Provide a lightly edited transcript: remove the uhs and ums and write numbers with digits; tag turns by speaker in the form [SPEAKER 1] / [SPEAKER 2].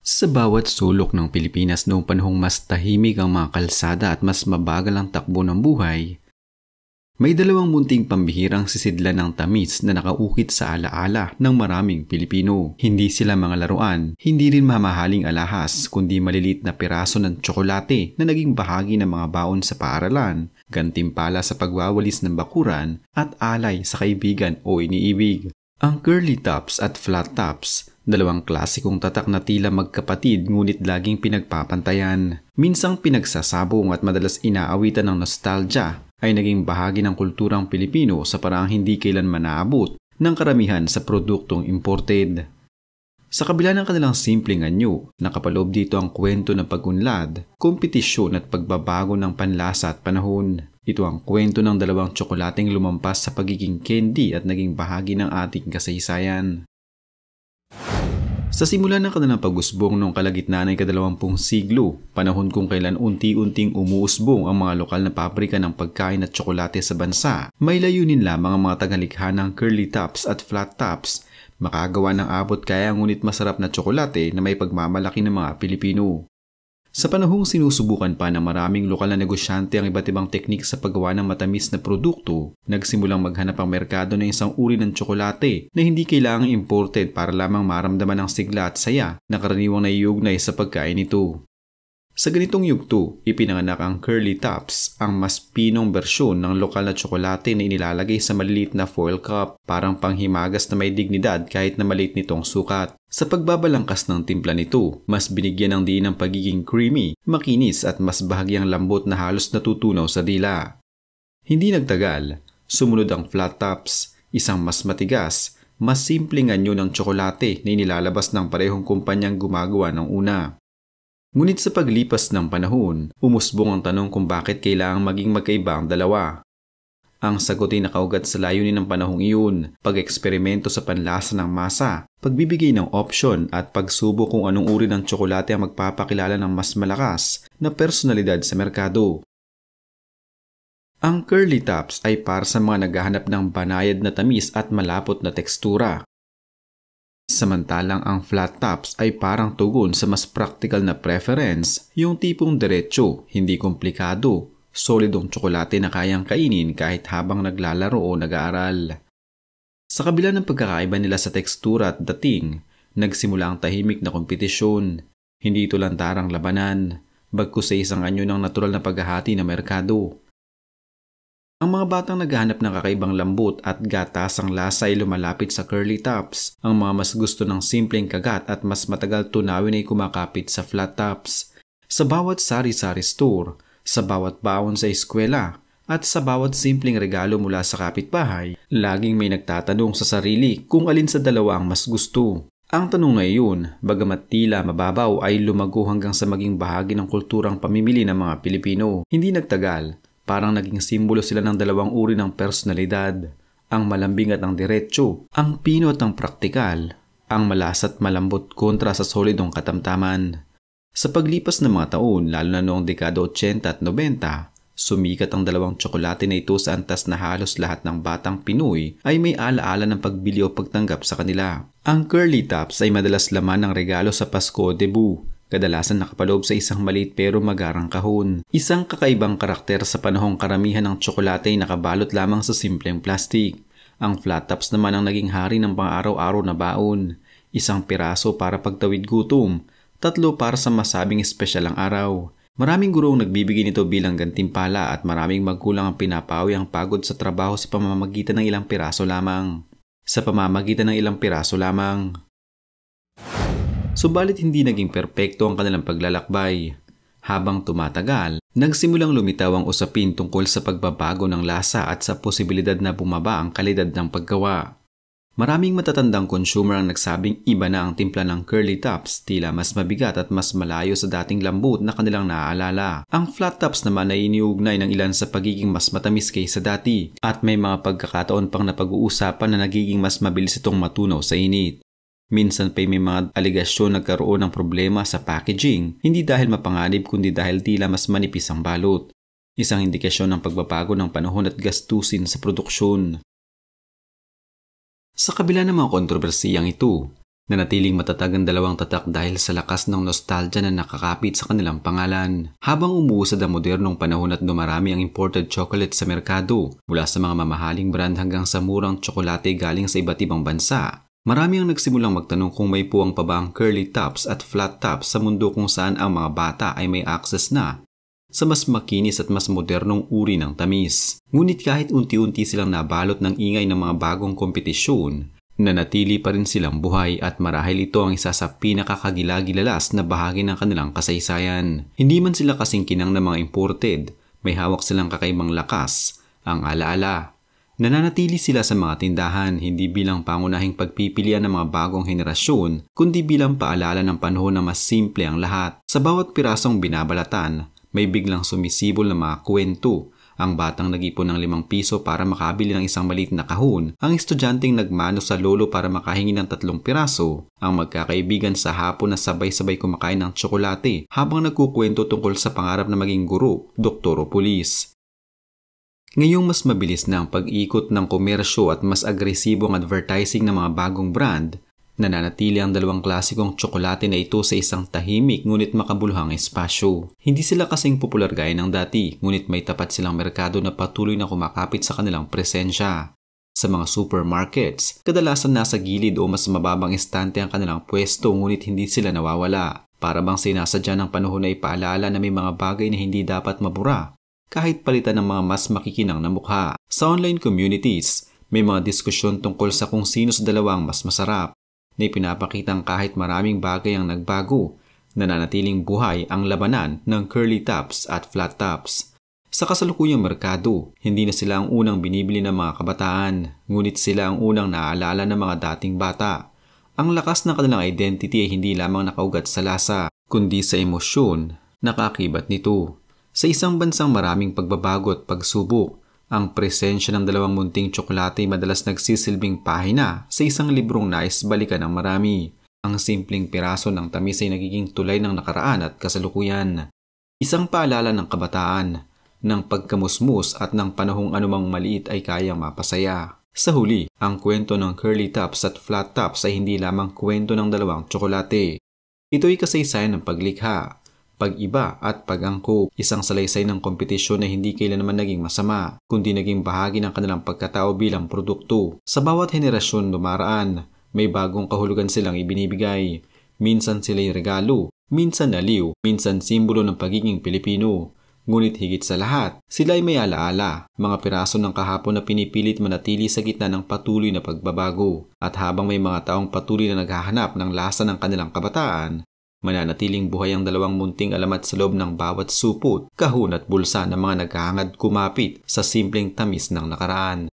[SPEAKER 1] Sa bawat sulok ng Pilipinas noong panahong mas tahimik ang mga kalsada at mas mabagal ang takbo ng buhay, may dalawang munting pambihirang sisidlan ng tamis na nakaukit sa alaala ng maraming Pilipino. Hindi sila mga laruan, hindi rin mamahaling alahas, kundi malilit na piraso ng tsokolate na naging bahagi ng mga baon sa paaralan, gantimpala sa pagwawalis ng bakuran at alay sa kaibigan o iniibig. Ang curly tops at flat tops, dalawang klasikong tatak na tila magkapatid ngunit laging pinagpapantayan. Minsang pinagsasabong at madalas inaawitan ng nostalgia, ay naging bahagi ng kulturang Pilipino sa paraang hindi kailanman naabot ng karamihan sa produktong imported. Sa kabila ng kanilang simpleng anyo, nakapaloob dito ang kwento ng pag-unlad, kompetisyon at pagbabago ng panlasa at panahon. Ito ang kwento ng dalawang tsokolateng lumampas sa pagiging candy at naging bahagi ng ating kasaysayan. Sa simula ng kanilang pag-usbong noong kalagitnaan ng ika-20 siglo, panahon kung kailan unti-unting umuusbong ang mga lokal na pabrika ng pagkain at tsokolate sa bansa, may layunin lamang ang mga tagalikha ng curly tops at flat tops, makagawa ng abot kaya ngunit masarap na tsokolate na may pagmamalaki ng mga Pilipino. Sa panahong sinusubukan pa ng maraming lokal na negosyante ang iba't ibang teknik sa paggawa ng matamis na produkto, nagsimulang maghanap ang merkado ng isang uri ng tsokolate na hindi kailangang imported para lamang maramdaman ang sigla at saya na karaniwang naiugnay sa pagkain nito. Sa ganitong yugto, ipinanganak ang curly tops, ang mas pinong bersyon ng lokal na tsokolate na inilalagay sa maliliit na foil cup, parang panghimagas na may dignidad kahit na maliit nitong sukat. Sa pagbabalangkas ng timpla nito, mas binigyan ng diin ng pagiging creamy, makinis at mas bahagyang lambot na halos natutunaw sa dila. Hindi nagtagal, sumunod ang flat tops, isang mas matigas, mas simpleng anyo ng tsokolate na inilalabas ng parehong kumpanyang gumagawa ng una. Ngunit sa paglipas ng panahon, umusbong ang tanong kung bakit kailangang maging magkaiba ang dalawa. Ang sagot ay nakaugat sa layunin ng panahong iyon, pag-eksperimento sa panlasa ng masa, pagbibigay ng opsyon at pagsubok kung anong uri ng tsokolate ang magpapakilala ng mas malakas na personalidad sa merkado. Ang curly tops ay para sa mga naghahanap ng banayad na tamis at malapot na tekstura. Samantalang ang flat tops ay parang tugon sa mas practical na preference, yung tipong diretso, hindi komplikado, solidong tsokolate na kayang kainin kahit habang naglalaro o nag-aaral. Sa kabila ng pagkakaiba nila sa tekstura at dating, nagsimula ang tahimik na kompetisyon. Hindi ito lantarang labanan, bagkus sa isang anyo ng natural na paghahati ng merkado. Ang mga batang naghahanap ng kakaibang lambot at gatasang lasa ay lumalapit sa curly tops. Ang mga mas gusto ng simpleng kagat at mas matagal tunawin ay kumakapit sa flat tops. Sa bawat sari-sari store, sa bawat baon sa eskwela, at sa bawat simpleng regalo mula sa kapitbahay, laging may nagtatanong sa sarili kung alin sa dalawa ang mas gusto. Ang tanong na iyon, bagamat tila mababaw, ay lumago hanggang sa maging bahagi ng kulturang pamimili ng mga Pilipino. Hindi nagtagal. Parang naging simbolo sila ng dalawang uri ng personalidad, ang malambing at ang diretso, ang pino at ang praktikal, ang malas at malambot kontra sa solidong katamtaman. Sa paglipas ng mga taon, lalo na noong dekada 80 at 90, sumikat ang dalawang tsokolate na ito sa antas na halos lahat ng batang Pinoy ay may alaala ng pagbili o pagtanggap sa kanila. Ang curly tops ay madalas laman ng regalo sa Pasko o debut. Kadalasan nakapaloob sa isang maliit pero magarang kahon. Isang kakaibang karakter sa panahong karamihan ng tsokolate ay nakabalot lamang sa simpleng plastik. Ang flat tops naman ang naging hari ng pang-araw-araw na baon. Isang piraso para pagtawid gutom, 3 para sa masabing espesyal ang araw. Maraming guro ang nagbibigay nito bilang gantimpala at maraming magulang ang pinapawi ang pagod sa trabaho sa pamamagitan ng ilang piraso lamang. Subalit hindi naging perpekto ang kanilang paglalakbay. Habang tumatagal, nagsimulang lumitaw ang usapin tungkol sa pagbabago ng lasa at sa posibilidad na bumaba ang kalidad ng paggawa. Maraming matatandang consumer ang nagsabing iba na ang timpla ng curly tops, tila mas mabigat at mas malayo sa dating lambot na kanilang naaalala. Ang flat tops naman ay iniugnay ng ilan sa pagiging mas matamis kaysa dati at may mga pagkakataon pang napag-uusapan na nagiging mas mabilis itong matunaw sa init. Minsan pa'y may mga aligasyon nagkaroon ng problema sa packaging, hindi dahil mapanganib kundi dahil tila mas manipis ang balot. Isang indikasyon ng pagbabago ng panahon at gastusin sa produksyon. Sa kabila ng mga kontrobersiyang ito, Nanatiling matatag ang dalawang tatak dahil sa lakas ng nostalgia na nakakapit sa kanilang pangalan. Habang umuusad ang modernong panahon at dumarami ang imported chocolate sa merkado, mula sa mga mamahaling brand hanggang sa murang tsokolate galing sa iba't ibang bansa, marami ang nagsimulang magtanong kung may puwang pa ba ang curly tops at flat tops sa mundo kung saan ang mga bata ay may access na sa mas makinis at mas modernong uri ng tamis. Ngunit kahit unti-unti silang nabalot ng ingay ng mga bagong kompetisyon, nanatili pa rin silang buhay at marahil ito ang isa sa pinakakagilagilalas na bahagi ng kanilang kasaysayan. Hindi man sila kasing kinang ng mga imported, may hawak silang kakaibang lakas, ang alaala. Nananatili sila sa mga tindahan hindi bilang pangunahing pagpipilian ng mga bagong henerasyon, kundi bilang paalala ng panahon na mas simple ang lahat. Sa bawat pirasong binabalatan, may biglang sumisibol na mga kwento. Ang batang nag-ipon ng 5 piso para makabili ng isang maliit na kahon, ang estudyanteng nagmano sa lolo para makahingi ng 3 piraso, ang magkakaibigan sa hapon na sabay-sabay kumakain ng tsokolate habang nagkukwento tungkol sa pangarap na maging guro, doktor o pulis. Ngayong mas mabilis na ang pag-ikot ng komersyo at mas agresibo ang advertising ng mga bagong brand, nananatili ang dalawang klasikong tsokolate na ito sa isang tahimik ngunit makabuluhang espasyo. Hindi sila kasing popular gaya ng dati, ngunit may tapat silang merkado na patuloy na kumakapit sa kanilang presensya. Sa mga supermarkets, kadalasan nasa gilid o mas mababang estante ang kanilang pwesto ngunit hindi sila nawawala. Para bang sinasadya ng panahon na ipaalala na may mga bagay na hindi dapat mabura, kahit palitan ng mga mas makikinang na mukha. Sa online communities, may mga diskusyon tungkol sa kung sino sa dalawang mas masarap, na ipinapakitang kahit maraming bagay ang nagbago, nananatiling buhay ang labanan ng curly tops at flat tops. Sa kasalukuyang merkado, hindi na sila ang unang binibili ng mga kabataan, ngunit sila ang unang naaalala ng mga dating bata. Ang lakas ng kanilang identity ay hindi lamang nakaugat sa lasa, kundi sa emosyon na kaakibat nito. Sa isang bansang maraming pagbabago at pagsubok, ang presensya ng dalawang munting tsokolate ay madalas nagsisilbing pahina sa isang librong nais balikan ng marami. Ang simpleng piraso ng tamis ay nagiging tulay ng nakaraan at kasalukuyan. Isang paalala ng kabataan, ng pagkamusmus at ng panahong anumang maliit ay kayang mapasaya. Sa huli, ang kwento ng curly tops at flat tops ay hindi lamang kwento ng dalawang tsokolate. Ito ay kasaysayan ng paglikha, pag-iba at pag-angkop, isang salaysay ng kompetisyon na hindi kailanman naging masama, kundi naging bahagi ng kanilang pagkatao bilang produkto. Sa bawat henerasyon dumaraan, may bagong kahulugan silang ibinibigay. Minsan sila'y regalo, minsan aliw, minsan simbolo ng pagiging Pilipino. Ngunit higit sa lahat, sila ay may alaala, mga piraso ng kahapon na pinipilit manatili sa gitna ng patuloy na pagbabago. At habang may mga taong patuloy na naghahanap ng lasa ng kanilang kabataan, mananatiling buhay ang dalawang munting alamat sa loob ng bawat supot, kahon at bulsa ng mga naghahangad kumapit sa simpleng tamis ng nakaraan.